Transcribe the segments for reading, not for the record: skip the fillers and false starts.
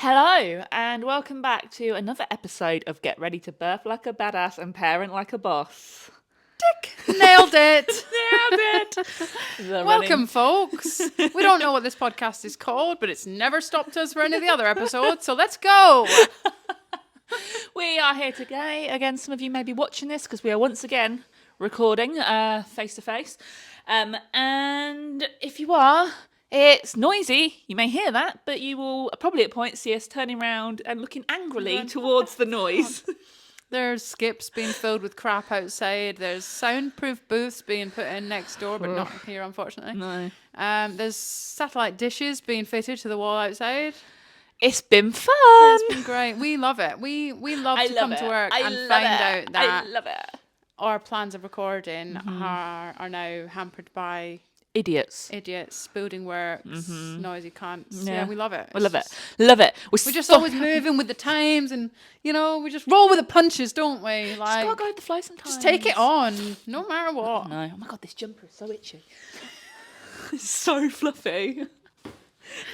Hello, and welcome back to another episode of Get Ready to Birth Like a Badass and Parent Like a Boss. Nailed it. Nailed it. Welcome, folks. We don't know what this podcast is called, but it's never stopped us for any of the other episodes, so let's go. We are here today. Again, some of you may be watching this because we are once again recording face to face. And if you are, it's noisy. You may hear that, but you will probably at points see us turning around and looking angrily towards the noise. There's skips being filled with crap outside. There's soundproof booths being put in next door, but not here, unfortunately. No. There's satellite dishes being fitted to the wall outside. It's been fun. It's been great. We love it. We love to come to work and find out that I love it. Our plans of recording are now hampered by idiots, building works, noisy cunts. Yeah, we love it. We love it. Love it. We're just always moving with the times, and we just roll with the punches, don't we? Like, just gotta go with the flow sometimes. Just take it on, no matter what. No. Oh my god, this jumper is so itchy. It's so fluffy. I'm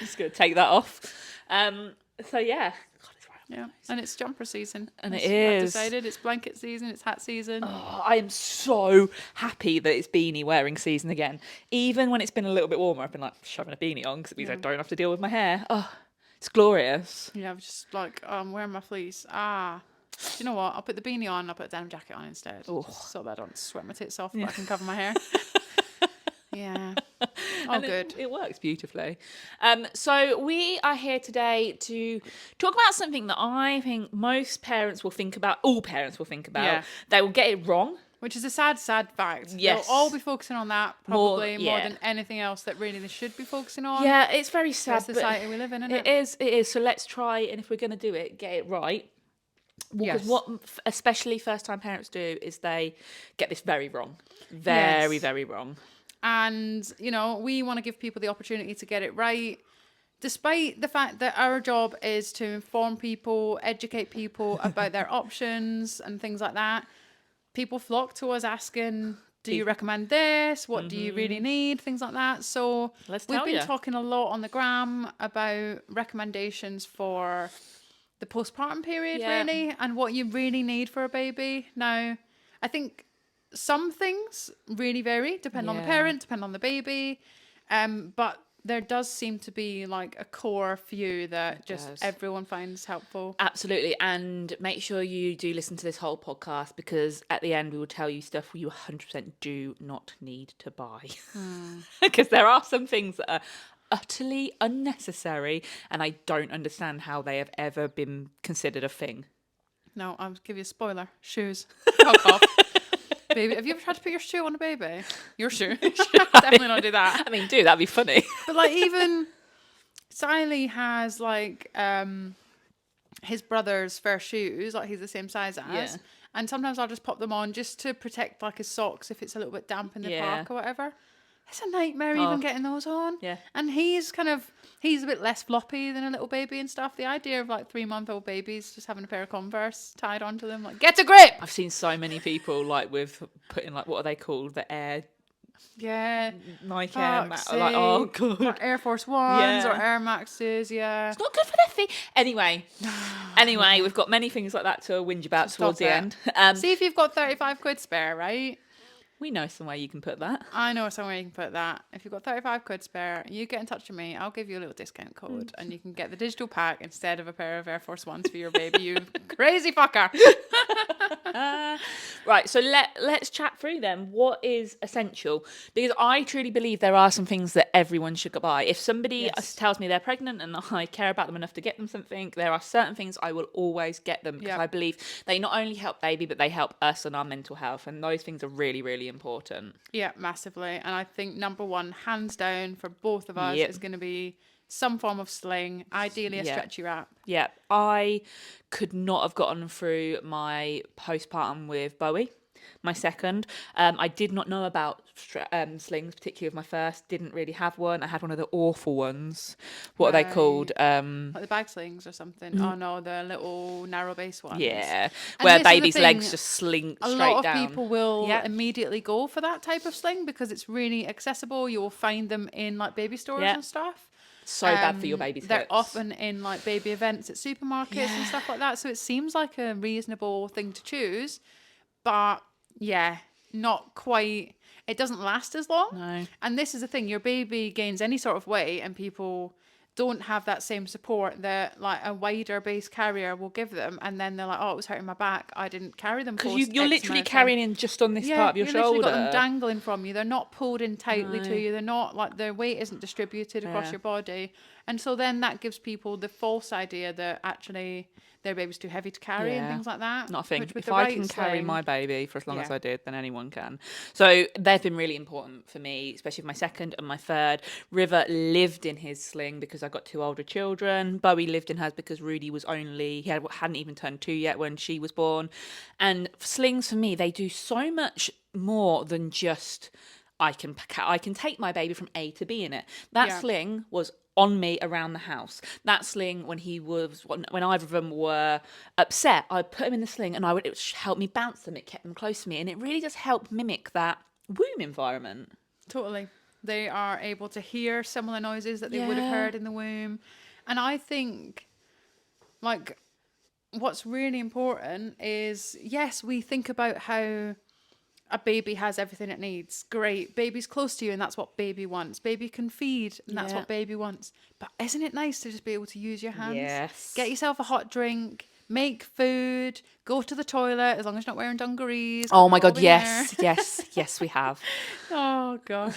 just gonna take that off. So yeah. God, it's right. Yeah, and it's jumper season. And it is. I've decided it's blanket season, it's hat season. Oh, I am so happy that it's beanie wearing season again. Even when it's been a little bit warmer, I've been like shoving a beanie on because it means I don't have to deal with my hair. Oh, it's glorious. Yeah, I'm just like, I'm wearing my fleece. Do you know what? I'll put the beanie on, I'll put a denim jacket on instead. Oh. So that I don't sweat my tits off, but I can cover my hair. Yeah. Oh, and good. It works beautifully. So we are here today to talk about something that I think most parents will think about. All parents will think about. Yeah. They will get it wrong. Which is a sad fact. Yes. They'll all be focusing on that probably more yeah. than anything else that really they should be focusing on. Yeah, it's very sad. It's the society we live in, isn't it? It is. So let's try, and if we're going to do it, get it right. Because what especially first-time parents do is they get this very wrong. Very, very wrong. And, we want to give people the opportunity to get it right, despite the fact that our job is to inform people, educate people about their options and things like that. People flock to us asking, do you recommend this? What do you really need? Things like that. So we've been talking a lot on the gram about recommendations for the postpartum period, really, and what you really need for a baby. Now, I think some things really vary, depend on the parent, depend on the baby, but there does seem to be like a core few that everyone finds helpful. Absolutely, and make sure you do listen to this whole podcast because at the end we will tell you stuff you 100% do not need to buy. Because there are some things that are utterly unnecessary and I don't understand how they have ever been considered a thing. No, I'll give you a spoiler. Shoes. Fuck off. Baby, have you ever tried to put your shoe on a baby? Your shoe. Definitely not do that. I mean, that'd be funny. But like even Siley has like his brother's first shoes, like he's the same size as. Yeah. And sometimes I'll just pop them on just to protect like his socks if it's a little bit damp in the park or whatever. It's a nightmare even getting those on. Yeah. And he's a bit less floppy than a little baby and stuff. The idea of like 3-month-old babies just having a pair of Converse tied onto them, like, get a grip! I've seen so many people like with putting like, what are they called? The Air... Yeah. Nike Air Max. Like, oh god. Or Air Force Ones or Air Maxes, It's not good for their feet. Anyway, we've got many things like that to whinge about towards the end. See if you've got 35 quid spare, right? We know somewhere you can put that. I know somewhere you can put that. If you've got 35 quid spare, you get in touch with me. I'll give you a little discount code and you can get the digital pack instead of a pair of Air Force Ones for your baby, you crazy fucker. Right, so let's chat through them. What is essential? Because I truly believe there are some things that everyone should buy. If somebody tells me they're pregnant and I care about them enough to get them something, there are certain things I will always get them because I believe they not only help baby, but they help us and our mental health. And those things are really, really important. Yeah, massively. And I think number one, hands down for both of us, is going to be some form of sling, ideally a stretchy wrap. Yeah, I could not have gotten through my postpartum with Bowie, my second. I did not know about slings, particularly with my first. Didn't really have one. I had one of the awful ones. What are they called? Like the bag slings or something. Oh no, the little narrow base ones. Yeah, where baby's legs just sling straight down. A lot of people will immediately go for that type of sling because it's really accessible. You will find them in like baby stores and stuff. So bad for your baby's They're hips. often in like baby events at supermarkets and stuff like that. So it seems like a reasonable thing to choose, but yeah, not quite. It doesn't last as long. No. And this is the thing: your baby gains any sort of weight, and people don't have that same support that like a wider base carrier will give them, and then they're like, "Oh, it was hurting my back. I didn't carry them." Because Post you're X literally amount of time." carrying in just on this Yeah, part of your you literally shoulder. got them dangling from you. They're not pulled in tightly No. to you. They're not like their weight isn't distributed across Yeah. your body. And so then that gives people the false idea that actually their baby's too heavy to carry and Yeah. things like that. Not a thing. Which with If the I right can carry sling- my baby for as long as Yeah. I did, then anyone can. So they've been really important for me, especially for my second and my third. River lived in his sling because I got 2 older children. Bowie lived in hers because Rudy was hadn't even turned 2 yet when she was born. And slings for me, they do so much more than just I can take my baby from A to B in it. That Yeah. sling was on me around the house. That sling, when either of them were upset, I'd put him in the sling and it would help me bounce them. It kept them close to me, and it really does help mimic that womb environment. Totally. They are able to hear similar noises that they would have Yeah. heard in the womb. And I think, like, what's really important is, yes, we think about how a baby has everything it needs. Great. Baby's close to you, and that's what baby wants. Baby can feed, and that's Yeah. what baby wants. But isn't it nice to just be able to use your hands? Yes. Get yourself a hot drink, make food, go to the toilet, as long as you're not wearing dungarees. Oh my we've all God, been yes, there. yes, we have. Oh gosh.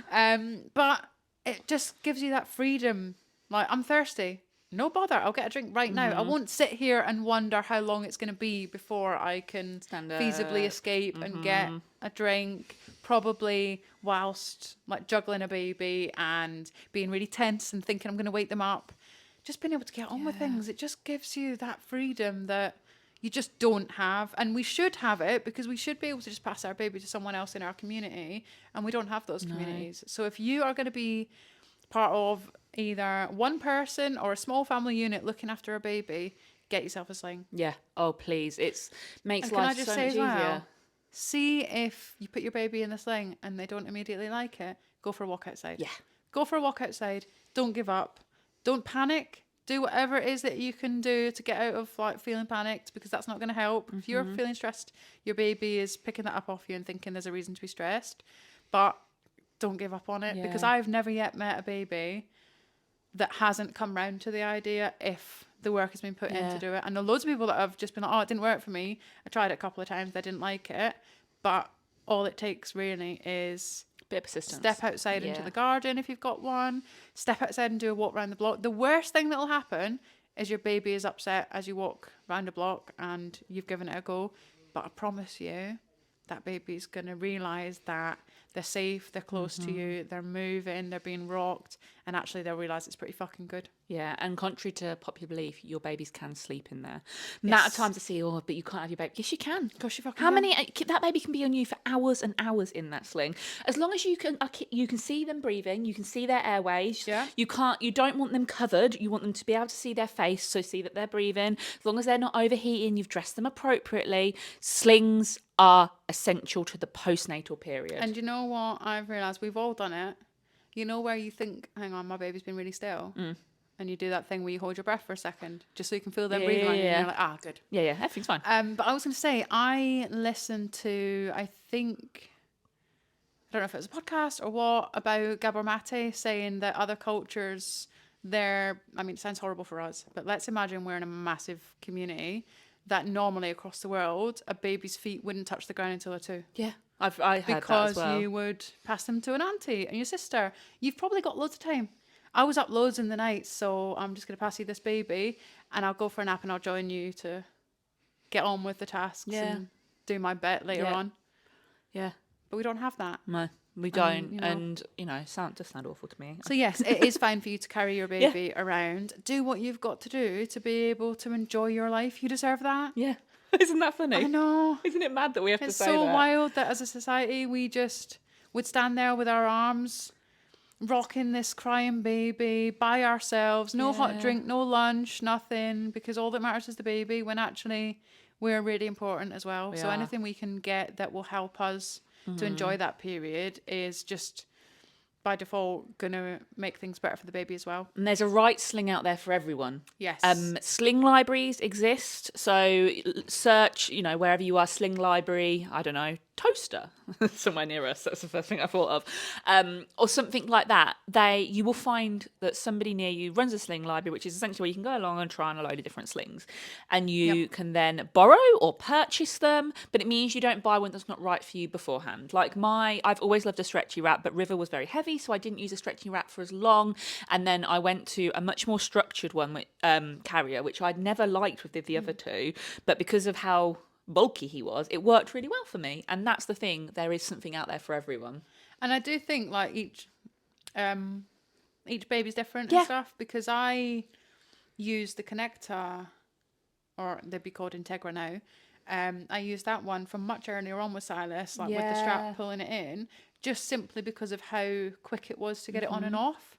But it just gives you that freedom. Like, I'm thirsty. No bother. I'll get a drink right now. I won't sit here and wonder how long it's going to be before I can Stand feasibly up. escape and get a drink. Probably whilst like juggling a baby and being really tense and thinking I'm going to wake them up. Just being able to get on with things. It just gives you that freedom that you just don't have. And we should have it because we should be able to just pass our baby to someone else in our community. And we don't have those communities. So if you are going to be part of either one person or a small family unit looking after a baby, get yourself a sling. Yeah. Oh, please. Makes And can I life just so say much as well, easier. see if you put your baby in the sling and they don't immediately like it, go for a walk outside. Yeah. Go for a walk outside. Don't give up. Don't panic. Do whatever it is that you can do to get out of like feeling panicked, because that's not going to help. If you're feeling stressed, your baby is picking that up off you and thinking there's a reason to be stressed. But don't give up on it, because Yeah. I've never yet met a baby that hasn't come round to the idea if the work has been put in Yeah. to do it. I know loads of people that have just been like, oh, it didn't work for me. I tried it a couple of times. I didn't like it. But all it takes really is Bit of persistence. step outside into Yeah. the garden if you've got one. Step outside and do a walk around the block. The worst thing that will happen is your baby is upset as you walk around a block and you've given it a go. But I promise you, that baby's going to realise that they're safe, they're close to you, they're moving, they're being rocked, and actually they'll realise it's pretty fucking good. Yeah, and contrary to popular belief, your babies can sleep in there. Amount of times I see, oh, but you can't have your baby. Yes, you can. Of course you fucking How can. many? That baby can be on you for hours and hours in that sling. As long as you can see them breathing, you can see their airways. Yeah. You don't want them covered. You want them to be able to see their face, so see that they're breathing. As long as they're not overheating, you've dressed them appropriately. Slings are essential to the postnatal period. And you know what I've realised? We've all done it. You know where you think, hang on, my baby's been really still? And you do that thing where you hold your breath for a second, just so you can feel them breathing on you. And you're like, ah, good. yeah, everything's fine. But I was going to say, I listened to, I don't know if it was a podcast or what, about Gabor Mate saying that other cultures, it sounds horrible for us, but let's imagine we're in a massive community that normally across the world, a baby's feet wouldn't touch the ground until they're 2. Yeah, I heard that Because as well. you would pass them to an auntie and your sister. You've probably got loads of time. I was up loads in the night, so I'm just going to pass you this baby and I'll go for a nap and I'll join you to get on with the tasks and do my bit later on. Yeah. But we don't have that. No, we don't. you know. And, does sound awful to me. So yes, it is fine for you to carry your baby around. Do what you've got to do to be able to enjoy your life. You deserve that. Yeah. Isn't that funny? I know. Isn't it mad that we have It's to say so that? wild that as a society we just would stand there with our arms rocking this crying baby by ourselves, no hot drink, no lunch, nothing, because all that matters is the baby, when actually we're really important as well. So are. anything we can get that will help us to enjoy that period is just by default going to make things better for the baby as well. And there's a right sling out there for everyone. Yes. Sling libraries exist. So search, wherever you are, sling library, I don't know, toaster, somewhere near us. That's the first thing I thought of. Or something like that. You will find that somebody near you runs a sling library, which is essentially where you can go along and try on a load of different slings. And you can then borrow or purchase them, but it means you don't buy one that's not right for you beforehand. Like I've always loved a stretchy wrap, but River was very heavy, so I didn't use a stretchy wrap for as long. And then I went to a much more structured one with carrier, which I'd never liked with the other two, but because of how bulky he was, it worked really well for me. And that's the thing, there is something out there for everyone. And I do think like each baby's different and stuff, because I use the connector, or they'd be called Integra now. I used that one from much earlier on with Silas, like with the strap pulling it in, just simply because of how quick it was to get it on and off.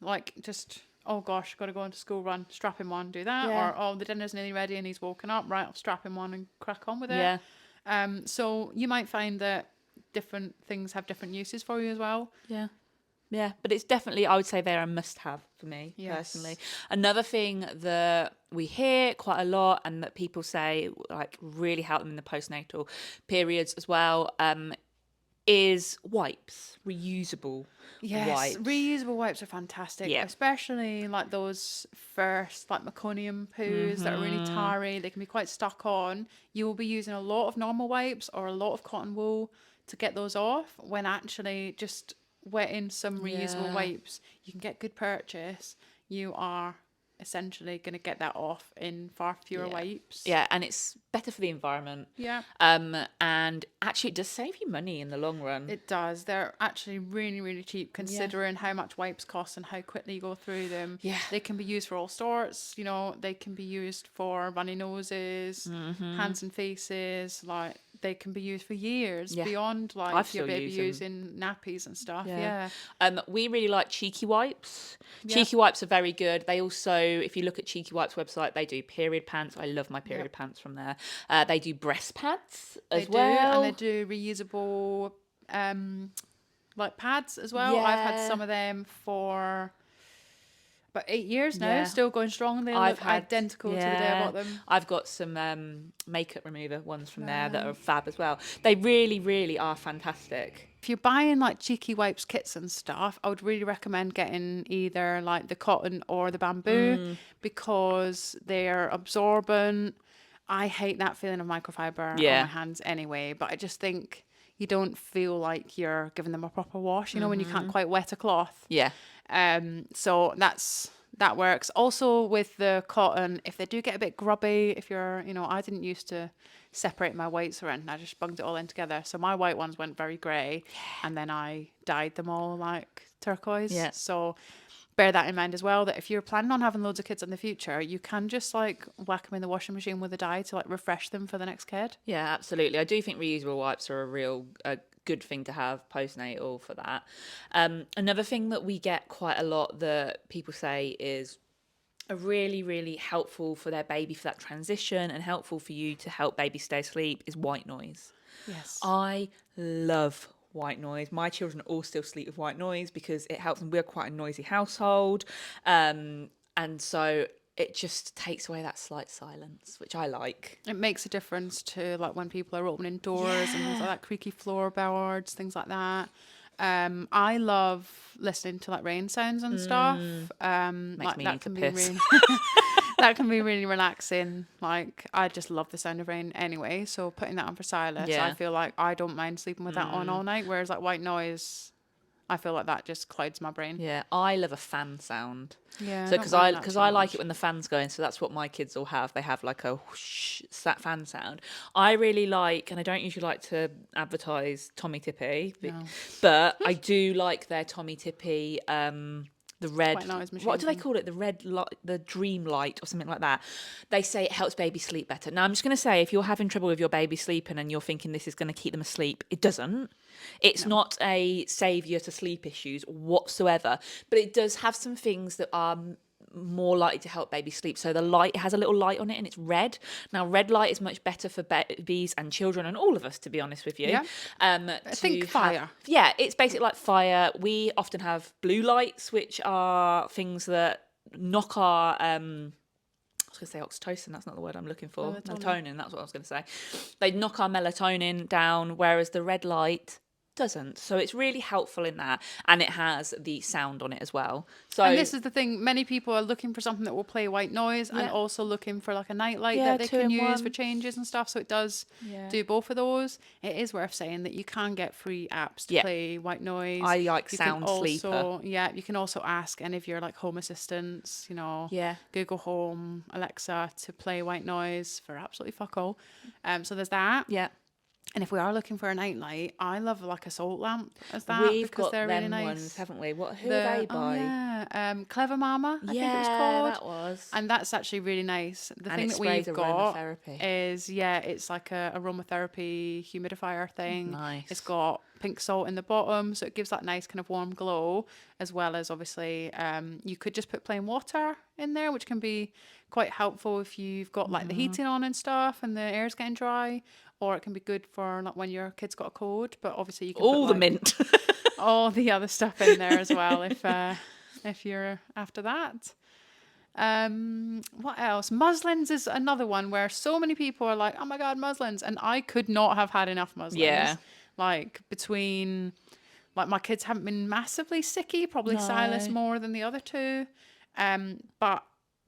Like just, oh gosh, got to go into school, run, strap him on, do that. Or, oh, the dinner's nearly ready and he's woken up, right, I'll strap him on and crack on with it. So you might find that different things have different uses for you as well. Yeah, but it's definitely, I would say they're a must-have for me, personally. Another thing that we hear quite a lot and that people say, like, really help them in the postnatal periods as well, is wipes, reusable wipes. Reusable wipes are fantastic, especially like those first, like meconium poos that are really tarry. They can be quite stuck on. You will be using a lot of normal wipes or a lot of cotton wool to get those off, when actually just wetting some reusable wipes, you can get good purchase. You are essentially going to get that off in far fewer wipes. Yeah, and it's better for the environment. Yeah. And actually it does save you money in the long run. It does. They're actually really, really cheap considering how much wipes cost and how quickly you go through them. Yeah. They can be used for all sorts. They can be used for runny noses, hands and faces. Like, they can be used for years beyond like your baby using nappies and stuff. We really like Cheeky Wipes. Cheeky Wipes are very good. They also, if you look at Cheeky Wipes website, they do period pants. I love my period pants from there. They do breast pads as well. And they do reusable like pads as well. I've had some of them for about 8 years now, still going strong. They look identical to the day I bought them. I've got some makeup remover ones from there that are fab as well. They really, really are fantastic. If you're buying like Cheeky Wipes kits and stuff, I would really recommend getting either like the cotton or the bamboo because they're absorbent. I hate that feeling of microfiber on my hands anyway, but I just think you don't feel like you're giving them a proper wash, when you can't quite wet a cloth. So that works. Also with the cotton, if they do get a bit grubby, if you're, I didn't used to separate my whites or anything. I just bunged it all in together. So my white ones went very grey and then I dyed them all like turquoise. So bear that in mind as well, that if you're planning on having loads of kids in the future, you can just like whack them in the washing machine with a dye to like refresh them for the next kid. Yeah, absolutely. I do think reusable wipes are a good thing to have postnatal for that. Another thing that we get quite a lot that people say is are really, really helpful for their baby for that transition and helpful for you to help baby stay asleep is white noise. Yes. I love white noise. My children all still sleep with white noise because it helps them. We're quite a noisy household. And so it just takes away that slight silence, which I like. It makes a difference to like when people are opening doors and things like that, creaky floorboards, things like that. I love listening to like rain sounds and stuff. Makes like me that need can to be piss. really that can be really relaxing. Like, I just love the sound of rain anyway, so putting that on for Silas, I feel like I don't mind sleeping with that on all night, whereas like white noise, I feel like that just clouds my brain. Yeah, I love a fan sound. Yeah. So because I like it when the fan's going, so that's what my kids all have. They have like a whoosh fan sound. I really like, and I don't usually like to advertise Tommy Tippy, but I do like their Tommy Tippy. The red, what do they call it? The red light, the dream light or something like that. They say it helps baby sleep better. Now, I'm just going to say, if you're having trouble with your baby sleeping and you're thinking this is going to keep them asleep, it doesn't. It's not a saviour to sleep issues whatsoever, but it does have some things that are more likely to help babies sleep. So the light, it has a little light on it and it's red. Now, red light is much better for babies and children and all of us, to be honest with you. Yeah. I think fire. Yeah, it's basically like fire. We often have blue lights, which are things that knock our I was going to say oxytocin, that's not the word I'm looking for. Melatonin, that's what I was going to say. They knock our melatonin down, whereas the red light doesn't. So it's really helpful in that. And it has the sound on it as well. So, and this is the thing, many people are looking for something that will play white noise and also looking for like a night light that they can use for changes and stuff. So it does do both of those. It is worth saying that you can get free apps to play white noise. I like Sound Sleeper. Yeah, you can also ask any of your like home assistants, you know, Google Home, Alexa, to play white noise for absolutely fuck all. So there's that. Yeah. And if we are looking for a night, I love like a salt lamp as that. We've because got they're them really nice. ones, haven't we? Who are they by? Clever Mama, I think it was called. That was. And that's actually really nice. The and thing that we've got aromatherapy. is, it's like a aromatherapy humidifier thing. Nice. It's got pink salt in the bottom, so it gives that nice kind of warm glow, as well as obviously you could just put plain water in there, which can be quite helpful if you've got like the heating on and stuff and the air's getting dry. Or it can be good for like when your kid's got a cold, but obviously you can all put, the mint, all the other stuff in there as well if you're after that. What else? Muslins is another one where so many people are like, oh my god, muslins, and I could not have had enough muslins. Yeah. Like between, like my kids haven't been massively sicky, probably Silas more than the other two, but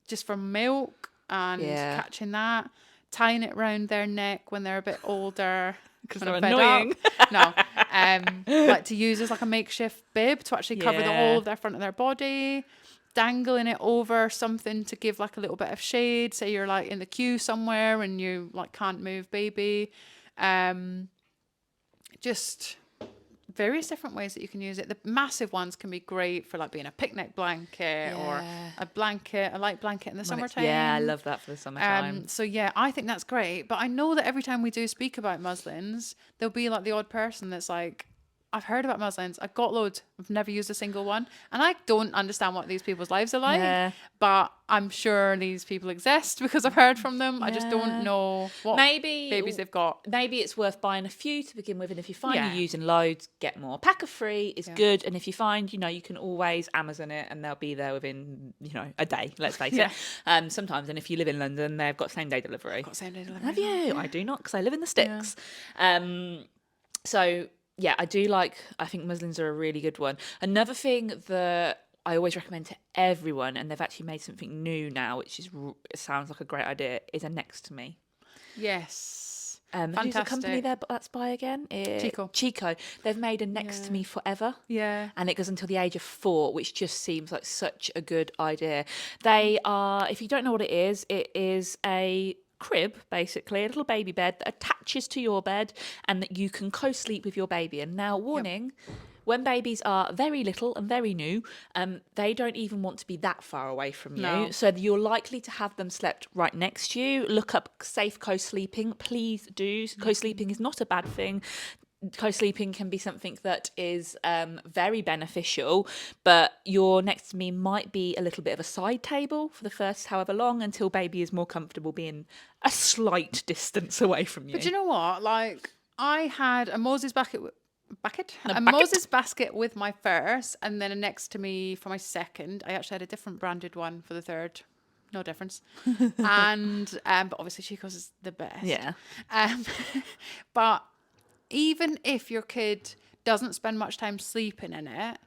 just from milk and catching that. Tying it round their neck when they're a bit older because they're annoying. No, like to use as like a makeshift bib to actually cover the whole of their front of their body. Dangling it over something to give like a little bit of shade. Say you're like in the queue somewhere and you like can't move baby. Just various different ways that you can use it. The massive ones can be great for like being a picnic blanket or a light blanket in the summertime. Yeah, I love that for the summertime. So yeah, I think that's great. But I know that every time we do speak about muslins, there'll be like the odd person that's like, I've heard about muslins. I've got loads. I've never used a single one. And I don't understand what these people's lives are like. But I'm sure these people exist because I've heard from them. I just don't know what babies they've got. Maybe it's worth buying a few to begin with. And if you find you're using loads, get more. Pack of 3 is good. And if you find, you can always Amazon it and they'll be there within, a day, let's face it. Sometimes. And if you live in London, they've got same day delivery. I've got same day delivery. Have you? I do not because I live in the sticks. So... yeah, I think muslins are a really good one. Another thing that I always recommend to everyone, and they've actually made something new now, which it sounds like a great idea, is a Next to Me. Yes. Fantastic. Who's the company that's by again? Chico. They've made a Next to Me forever. Yeah. And it goes until the age of 4, which just seems like such a good idea. They are, if you don't know what it is a crib, basically, a little baby bed that attaches to your bed and that you can co-sleep with your baby. And now, warning, when babies are very little and very new, they don't even want to be that far away from you. No. So you're likely to have them slept right next to you. Look up safe co-sleeping. Please do. Co-sleeping is not a bad thing. Co-sleeping can be something that is very beneficial, but your Next to Me might be a little bit of a side table for the first however long until baby is more comfortable being a slight distance away from you. But you know what? Like, I had a Moses basket with my first, and then a Next to Me for my second. I actually had a different branded one for the third. No difference. And but obviously Chico's is the best. Yeah. But even if your kid doesn't spend much time sleeping in it,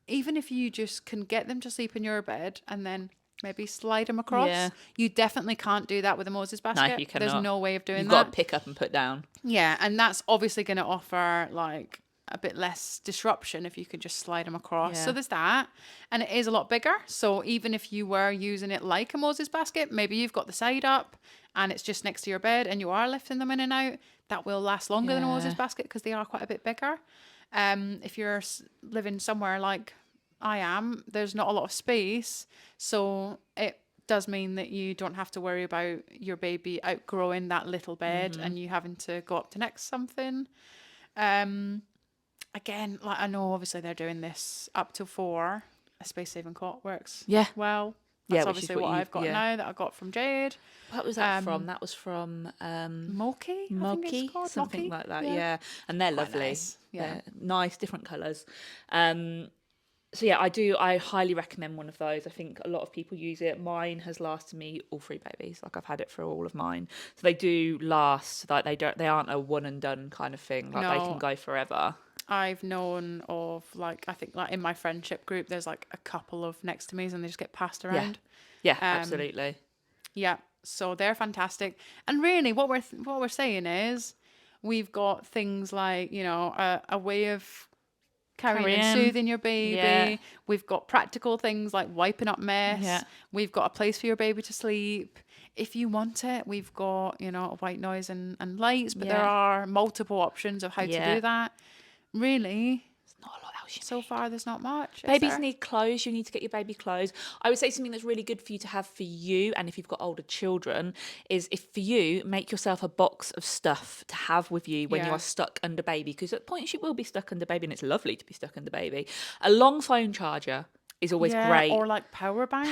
even if you just can get them to sleep in your bed and then maybe slide them across, you definitely can't do that with a Moses basket. No, you cannot. There's no way of doing that. You've got to pick up and put down. Yeah, and that's obviously going to offer like a bit less disruption if you can just slide them across. Yeah. So there's that. And it is a lot bigger. So even if you were using it like a Moses basket, maybe you've got the side up and it's just next to your bed and you are lifting them in and out, that will last longer than a Moses basket because they are quite a bit bigger. If you're living somewhere like I am, there's not a lot of space. So it does mean that you don't have to worry about your baby outgrowing that little bed and you having to go up to next something. Again, like I know obviously they're doing this up to 4. A space saving cot works well. That's which is obviously what I've got yeah. now that I got from Jade. What was that from? That was from Moki, I think it's Moki, called. something Moki? like that. Yeah. Yeah, and they're Quite lovely. nice. Yeah. They're nice, different colours. So yeah, I highly recommend one of those. I think a lot of people use it. Mine has lasted me all 3 babies. Like I've had it for all of mine. So they do last. Like they aren't a one and done kind of thing. Like they can No. go forever. I've known of, like, I think, like, in my friendship group, there's, like, a couple of next to me's and they just get passed around. Yeah, absolutely. Yeah, so they're fantastic. And really, what we're saying is, we've got things like, you know, a way of carrying and soothing your baby. Yeah. We've got practical things like wiping up mess. Yeah. We've got a place for your baby to sleep. If you want it, we've got, you know, white noise and lights, but there Yeah. are multiple options of how to Yeah. do that. Really, There's not a lot else you so need. far there's not much. is Babies there? need clothes. You need to get your baby clothes. I would say something that's really good for you to have for you, and if you've got older children, is if for you, make yourself a box of stuff to have with you when you Yeah. are stuck under baby, because at points you will be stuck under baby, and it's lovely to be stuck under baby. A long phone charger is always great. Or like power banks.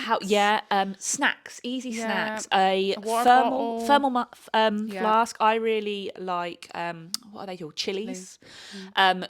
Snacks, easy Yeah, snacks. A water thermal bottle. Yeah. flask. I really like what are they called? Chilies.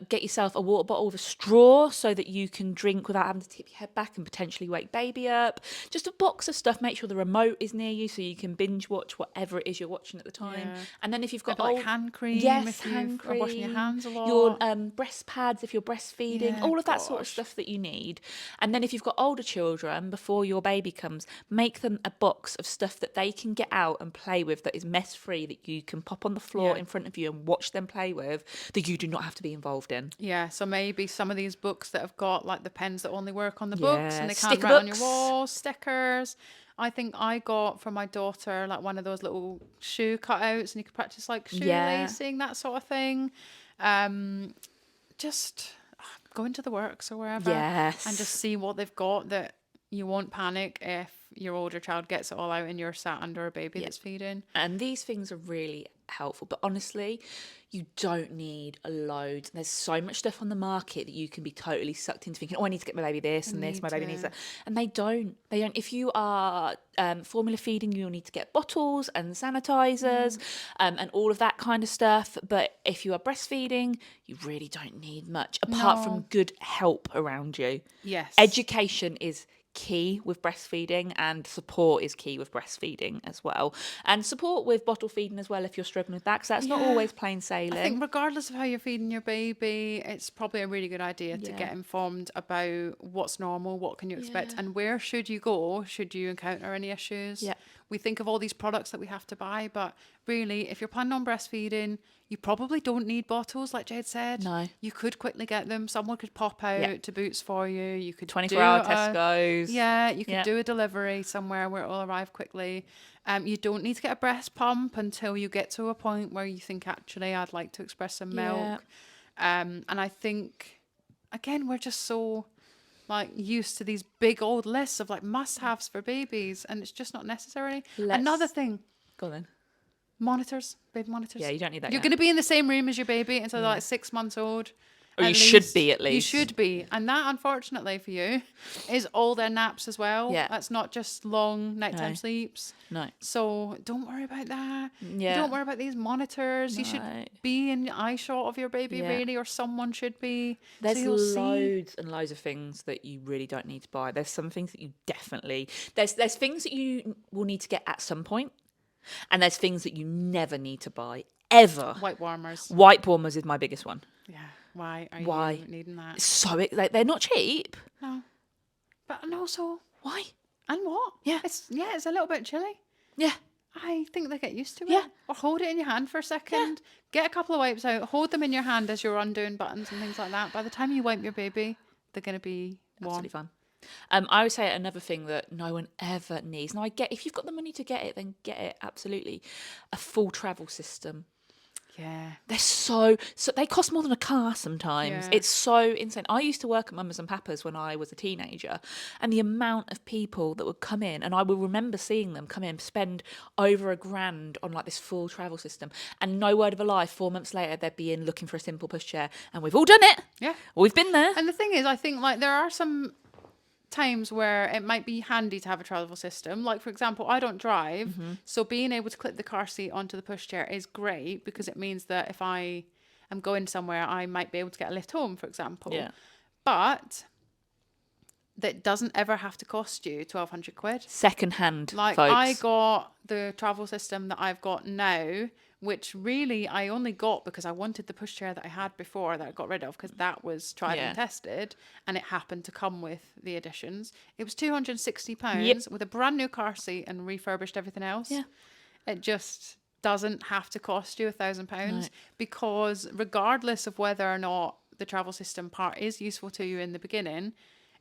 Get yourself a water bottle with a straw so that you can drink without having to tip your head back and potentially wake baby up. Just a box of stuff. Make sure the remote is near you so you can binge watch whatever it is you're watching at the time. Yeah. And then if you've got Maybe like hand cream. yes, if hand you've cream, are washing your hands a lot. your breast pads if you're breastfeeding, Yeah, all of that sort of gosh. stuff that you need. And then if you've got older children, before your baby comes, make them a box of stuff that they can get out and play with that is mess free, that you can pop on the floor Yeah. in front of you and watch them play with, that you do not have to be involved in. Yeah, so maybe some of these books that have got like the pens that only work on the books Yeah, and they can't sticker write on your books. walls, stickers. I think I got for my daughter like one of those little shoe cutouts and you could practice like Yeah. shoelacing, that sort of thing. Just go into the works or wherever Yes. and just see what they've got, that you won't panic if your older child gets it all out and you're sat under a baby that's feeding. And these things are really helpful. But honestly, you don't need a load. There's so much stuff on the market that you can be totally sucked into thinking, oh, I need to get my baby this and this, my baby needs that. And they don't. They don't. If you are formula feeding, you'll need to get bottles and sanitizers and all of that kind of stuff. But if you are breastfeeding, you really don't need much apart from good help around you. Yes. Education is key with breastfeeding, and support is key with breastfeeding as well, and support with bottle feeding as well if you're struggling with that, because that's not always plain sailing. I think regardless of how you're feeding your baby, it's probably a really good idea to get informed about what's normal, what can you expect, and where should you go should you encounter any issues. Yeah. We think of all these products that we have to buy, but really, if you're planning on breastfeeding, you probably don't need bottles, like Jade said. No. You could quickly get them. Someone could pop out to Boots for you. You could 24-hour do a- Tesco's. Yeah, you could do a delivery somewhere where it will arrive quickly. You don't need to get a breast pump until you get to a point where you think, actually, I'd like to express some milk. And I think, again, we're just so like used to these big old lists of like must-haves for babies, and it's just not necessary. Another thing, Go on then. monitors, baby monitors. Yeah, you don't need that You're yet. going to be in the same room as your baby until they're like 6 months old. Or you At should be, at You least. should be. And that, unfortunately for you, is all their naps as well. Yeah. That's not just long nighttime No. sleeps. No. So don't worry about that. Yeah. You don't worry about these monitors. You should No. be in the eye shot of your baby, Yeah. really, or someone should be. There's so you'll see. loads and loads of things that you really don't need to buy. There's some things that you definitely... There's things that you will need to get at some point, and there's things that you never need to buy, ever. White warmers. White warmers is my biggest one. Yeah. Why are Why? you needing that? So, like, they're not cheap. No. But and also, Why? and what? Yeah. It's a little bit chilly. Yeah. I think they get used to it. Yeah. Or hold it in your hand for a second. Get a couple of wipes out. Hold them in your hand as you're undoing buttons and things like that. By the time you wipe your baby, they're going to be warm. Absolutely fun. I would say another thing that no one ever needs. Now, I get, if you've got the money to get it, then get it. Absolutely. A full travel system. Yeah. They're so they cost more than a car sometimes. Yeah. It's so insane. I used to work at Mamas and Papas when I was a teenager, and the amount of people that would come in, and I will remember seeing them come in, spend over $1,000 on like this full travel system, and no word of a lie, 4 months later they'd be in looking for a simple pushchair, and we've all done it. Yeah. We've been there. And the thing is, I think like there are some times where it might be handy to have a travel system. Like, for example, I don't drive, so being able to clip the car seat onto the pushchair is great because it means that if I am going somewhere, I might be able to get a lift home, for example. Yeah. But that doesn't ever have to cost you 1,200 quid. Second hand, Like, folks. I got the travel system that I've got now, which really I only got because I wanted the pushchair that I had before that I got rid of because that was tried Yeah. and tested, and it happened to come with the additions. It was £260 Yep. with a brand new car seat and refurbished everything else. Yeah. It just doesn't have to cost you £1,000 No. because regardless of whether or not the travel system part is useful to you in the beginning,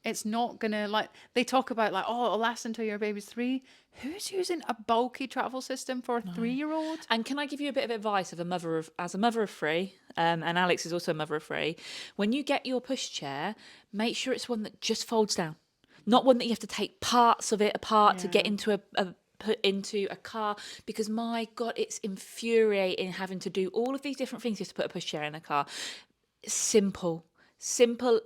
it's not gonna, like, they talk about like, oh, it'll last until your baby's 3. Who's using a bulky travel system for a 3-year-old? And can I give you a bit of advice as a mother of 3, and Alex is also a mother of 3. When you get your pushchair, make sure it's one that just folds down, not one that you have to take parts of it apart to get into put into a car, because my God, it's infuriating having to do all of these different things just to put a pushchair in a car. Simple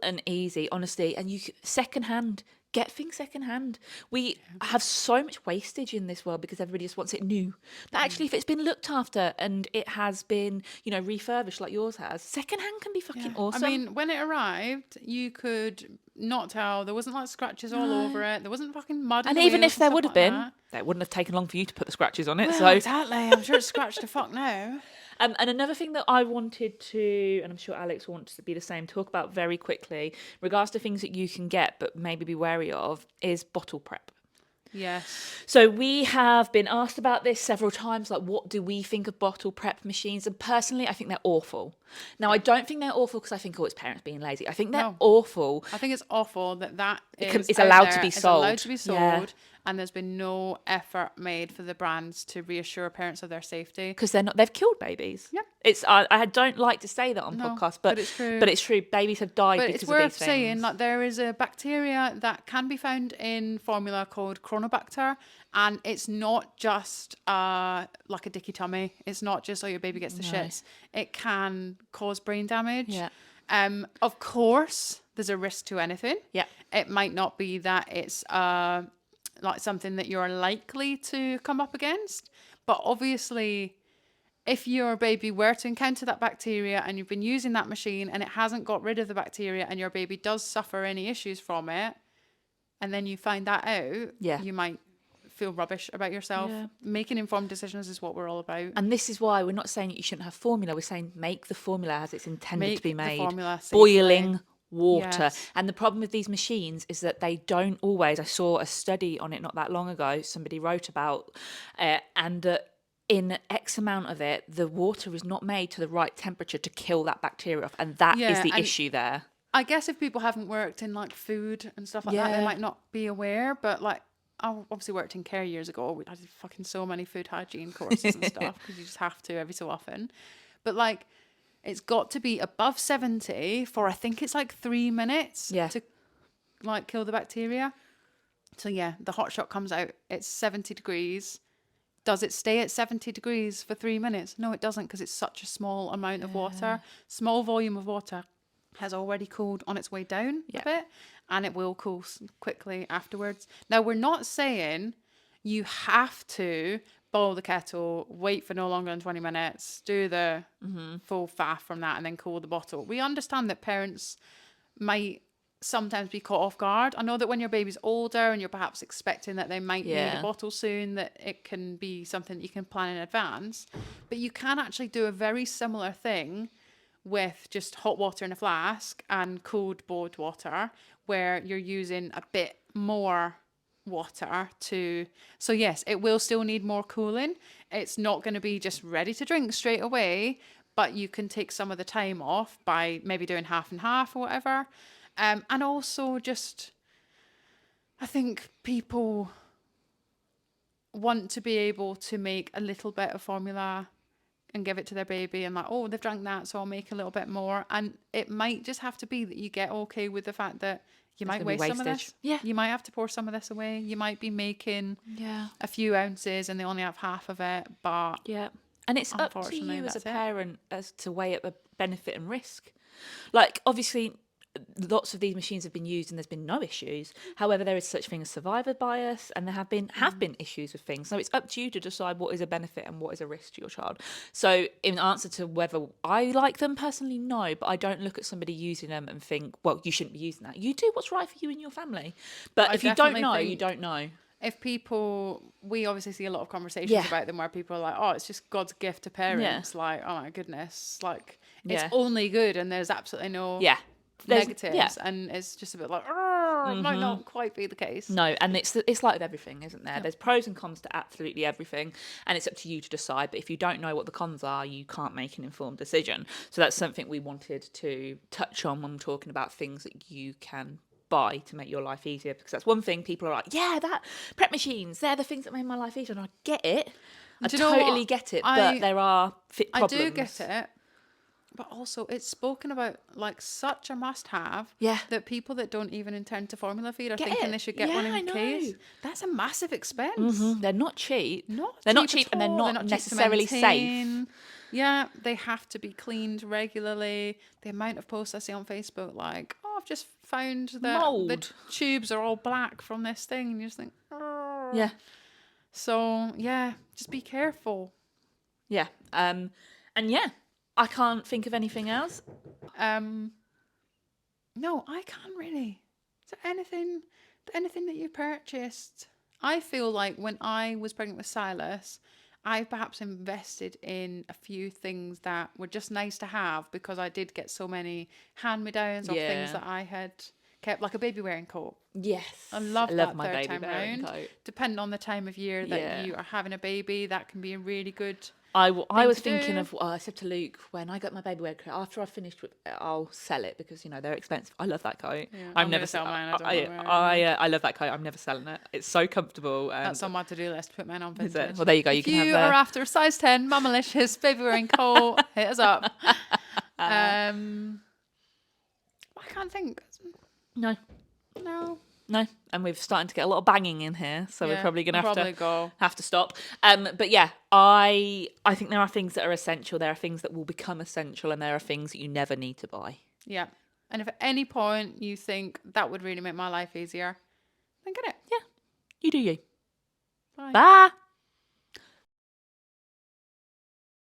and easy, honestly. And secondhand, get things secondhand. We have so much wastage in this world because everybody just wants it new. That actually, if it's been looked after and it has been, refurbished like yours has, secondhand can be fucking awesome. I mean, when it arrived, you could not tell. There wasn't like scratches all over it. There wasn't fucking mud. And in the even wheels if there and would stuff have like been, that. that wouldn't have taken long for you to put the scratches on it. Well, So exactly. I'm sure it's scratched to fuck now. And another thing that I wanted to, and I'm sure Alex wants to be the same, talk about very quickly, regards to things that you can get but maybe be wary of, is bottle prep. Yes. So we have been asked about this several times, like, what do we think of bottle prep machines? And personally, I think they're awful. Now, I don't think they're awful because I think, it's parents being lazy. I think they're awful. I think it's awful that It's out allowed there, to be it's sold. allowed to be sold, Yeah. and there's been no effort made for the brands to reassure parents of their safety. Because they've killed babies. Yep. I don't like to say that on podcasts, but it's true. But it's true. Babies have died But because it's of these worth things. saying that there is a bacteria that can be found in formula called Chronobacter, and it's not just like a dicky tummy. It's not just your baby gets the shits. It can cause brain damage. Yeah. Of course, there's a risk to anything. Yeah. It might not be that it's like something that you're likely to come up against, but obviously, if your baby were to encounter that bacteria and you've been using that machine and it hasn't got rid of the bacteria and your baby does suffer any issues from it, and then you find that out, you might feel rubbish about yourself. Yeah. Making informed decisions is what we're all about. And this is why we're not saying that you shouldn't have formula. We're saying make the formula as it's intended to be made. The formula safely. Boiling water. Yes. And the problem with these machines is that they don't always. I saw a study on it not that long ago. Somebody wrote about, and that in X amount of it, the water is not made to the right temperature to kill that bacteria off. And that is the issue there. I guess if people haven't worked in like food and stuff like that, they might not be aware. But like, I obviously worked in care years ago. I did fucking so many food hygiene courses and stuff because you just have to every so often. But like, it's got to be above 70 for, I think it's like 3 minutes to like kill the bacteria. So yeah, the hot shot comes out. It's 70 degrees. Does it stay at 70 degrees for 3 minutes? No, it doesn't, because it's such a small amount of water. Small volume of water has already cooled on its way down a bit, and it will cool quickly afterwards. Now, we're not saying you have to boil the kettle, wait for no longer than 20 minutes, do the full faff from that, and then cool the bottle. We understand that parents might sometimes be caught off guard. I know that when your baby's older and you're perhaps expecting that they might need a bottle soon, that it can be something that you can plan in advance. But you can actually do a very similar thing with just hot water in a flask and cooled boiled water, where you're using a bit more water to, so yes, it will still need more cooling. It's not going to be just ready to drink straight away, but you can take some of the time off by maybe doing half and half or whatever. And also just, I think people want to be able to make a little bit of formula and give it to their baby and like, oh, they've drank that, so I'll make a little bit more. And it might just have to be that you get okay with the fact that you might waste some of this. Yeah. You might have to pour some of this away. You might be making a few ounces and they only have half of it, but and it's up to you as a that's it. parent as to weigh up the benefit and risk. Like, obviously, lots of these machines have been used and there's been no issues. However, there is such thing as survivor bias, and there have been issues with things. So it's up to you to decide what is a benefit and what is a risk to your child. So in answer to whether I like them personally, no, but I don't look at somebody using them and think, well, you shouldn't be using that. You do what's right for you and your family. But I if you don't definitely know, think you don't know. If we obviously see a lot of conversations Yeah. about them where people are like, oh, it's just God's gift to parents. Like, oh my goodness, like it's only good and there's absolutely no negatives. And it's just a bit like, it might not quite be the case. No, and it's like with everything, isn't there? There's pros and cons to absolutely everything, and it's up to you to decide. But if you don't know what the cons are, you can't make an informed decision. So that's something we wanted to touch on when we're talking about things that you can buy to make your life easier, because that's one thing people are like, yeah, that prep machines, they're the things that made my life easier, and I get it. I totally get it, but there are problems. I do get it. But also, it's spoken about like such a must-have that people that don't even intend to formula feed are thinking they should get one in case. That's a massive expense. They're not cheap. They're not cheap, and they're not necessarily safe. Yeah, they have to be cleaned regularly. The amount of posts I see on Facebook, like, oh, I've just found that the tubes are all black from this thing, and you just think, oh. Yeah. So yeah, just be careful. Yeah. And yeah. I can't think of anything else. No, I can't really. Is there anything that you purchased? I feel like when I was pregnant with Silas, I perhaps invested in a few things that were just nice to have because I did get so many hand-me-downs or things that I had kept, like a baby wearing coat. Yes. I love that my third time round. Depending on the time of year that you are having a baby, that can be a really good... I was thinking of, I said to Luke, when I got my baby wear coat, after I finished with I'll sell it because, they're expensive. I love that coat. Yeah, I'm never selling mine. I love that coat. I'm never selling it. It's so comfortable. And that's on my to-do list, put mine on Vintage. Is it? Well, there you go. If you are after a size 10 Mamalicious baby wearing coat, hit us up. I can't think. No. No, and we're starting to get a lot of banging in here, so we're probably going to have to stop. But yeah, I think there are things that are essential. There are things that will become essential, and there are things that you never need to buy. Yeah, and if at any point you think that would really make my life easier, then get it. Yeah, you do you. Bye. Bye.